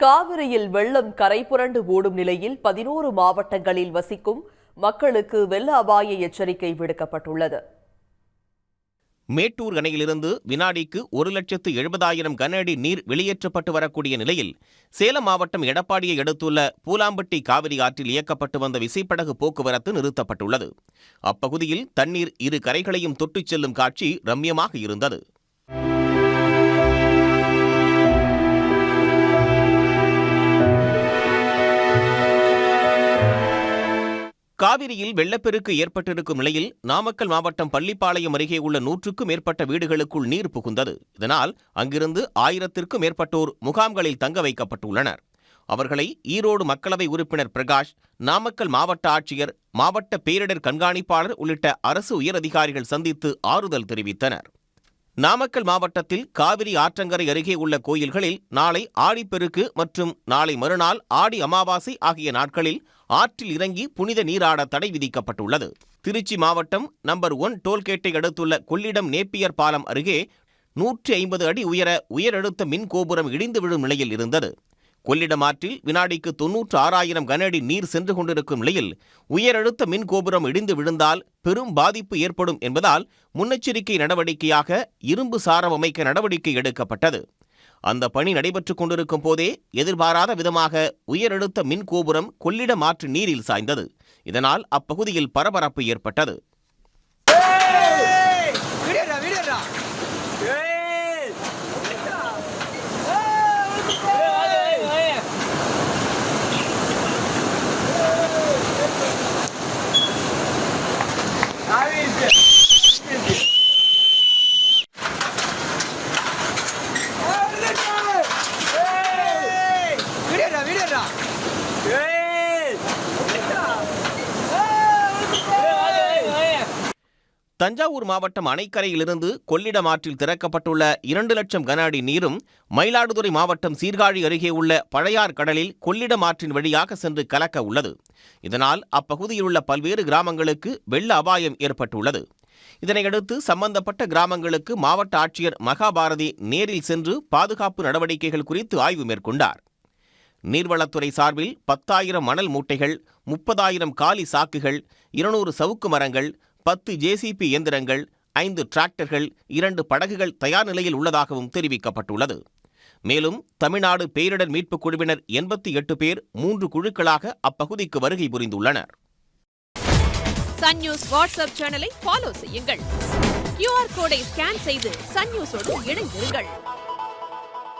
காவிரியில் வெள்ளம் கரை புரண்டு ஓடும் நிலையில் 11 மாவட்டங்களில் வசிக்கும் மக்களுக்கு வெள்ள அபாய எச்சரிக்கை விடுக்கப்பட்டுள்ளது. மேட்டூர் அணையிலிருந்து வினாடிக்கு 1,70,000 கன அடி நீர் வெளியேற்றப்பட்டு வரக்கூடிய நிலையில் சேலம் மாவட்டம் எடப்பாடியை அடுத்துள்ள பூலாம்பட்டி காவிரி ஆற்றில் இயக்கப்பட்டு வந்த விசைப்படகு போக்குவரத்து நிறுத்தப்பட்டுள்ளது. அப்பகுதியில் தண்ணீர் இரு கரைகளையும் தொட்டுச் செல்லும் காட்சி ரம்யமாக இருந்தது. காவிரியில் வெள்ளப்பெருக்கு ஏற்பட்டிருக்கும் நிலையில் நாமக்கல் மாவட்டம் பள்ளிப்பாளையம் அருகே உள்ள 100க்கும் மேற்பட்ட வீடுகளுக்குள் நீர் புகுந்தது. இதனால் அங்கிருந்து 1000க்கும் மேற்பட்டோர் முகாம்களில் தங்க வைக்கப்பட்டுள்ளனர். அவர்களை ஈரோடு மக்களவை உறுப்பினர் பிரகாஷ், நாமக்கல் மாவட்ட ஆட்சியர், மாவட்ட பேரிடர் கண்காணிப்பாளர் உள்ளிட்ட அரசு உயரதிகாரிகள் சந்தித்து ஆறுதல் தெரிவித்தனர். நாமக்கல் மாவட்டத்தில் காவிரி ஆற்றங்கரை அருகே உள்ள கோயில்களில் நாளை ஆடிப்பெருக்கு மற்றும் நாளை மறுநாள் ஆடி அமாவாசை ஆகிய நாட்களில் ஆற்றில் இறங்கி புனித நீராட தடை விதிக்கப்பட்டுள்ளது. திருச்சி மாவட்டம் நம்பர் 1 டோல்கேட்டை அடுத்துள்ள கொள்ளிடம் நேப்பியர் பாலம் அருகே 150 அடி உயர உயரழுத்த மின் கோபுரம் இடிந்து விழும் நிலையில் இருந்தது. கொள்ளிடம் ஆற்றில் வினாடிக்கு 96,000 கன அடி நீர் சென்று கொண்டிருக்கும் நிலையில் உயரழுத்த மின் கோபுரம் இடிந்து விழுந்தால் பெரும் பாதிப்பு ஏற்படும் என்பதால் முன்னெச்சரிக்கை நடவடிக்கையாக இரும்பு சாரம் அமைக்க நடவடிக்கை எடுக்கப்பட்டது. அந்த பணி நடைபெற்றுக் கொண்டிருக்கும் போதே எதிர்பாராத விதமாக உயரழுத்த மின் கோபுரம் கொள்ளிடம் ஆற்று நீரில் சாய்ந்தது. இதனால் அப்பகுதியில் பரபரப்பு ஏற்பட்டது. தஞ்சாவூர் மாவட்டம் அணைக்கரையிலிருந்து கொள்ளிடம் ஆற்றில் திறக்கப்பட்டுள்ள 2 லட்சம் கன அடி நீரும் மயிலாடுதுறை மாவட்டம் சீர்காழி அருகே உள்ள பழையார் கடலில் கொள்ளிடம் ஆற்றின் வழியாக சென்று கலக்க உள்ளது. இதனால் அப்பகுதியில் உள்ள பல்வேறு கிராமங்களுக்கு வெள்ள அபாயம் ஏற்பட்டுள்ளது. இதனையடுத்து சம்பந்தப்பட்ட கிராமங்களுக்கு மாவட்ட ஆட்சியர் மகாபாரதி நேரில் சென்று பாதுகாப்பு நடவடிக்கைகள் குறித்து ஆய்வு மேற்கொண்டார். நீர்வளத்துறை சார்பில் 10,000 மணல் மூட்டைகள், 30,000 காலி சாக்குகள், 200 சவுக்கு மரங்கள், 10 JCB இயந்திரங்கள், 5 டிராக்டர்கள், 2 படகுகள் தயார் நிலையில் உள்ளதாகவும் தெரிவிக்கப்பட்டுள்ளது. மேலும் தமிழ்நாடு பேரிடர் மீட்புக் குழுவினர் 88 பேர் 3 குழுக்களாக அப்பகுதிக்கு வருகை புரிந்துள்ளனர். சன் நியூஸ் வாட்ஸ்அப் சேனலை ஃபாலோ செய்யுங்கள். QR கோடை ஸ்கேன் செய்து சன் நியூஸோடு இணைந்திருங்கள்.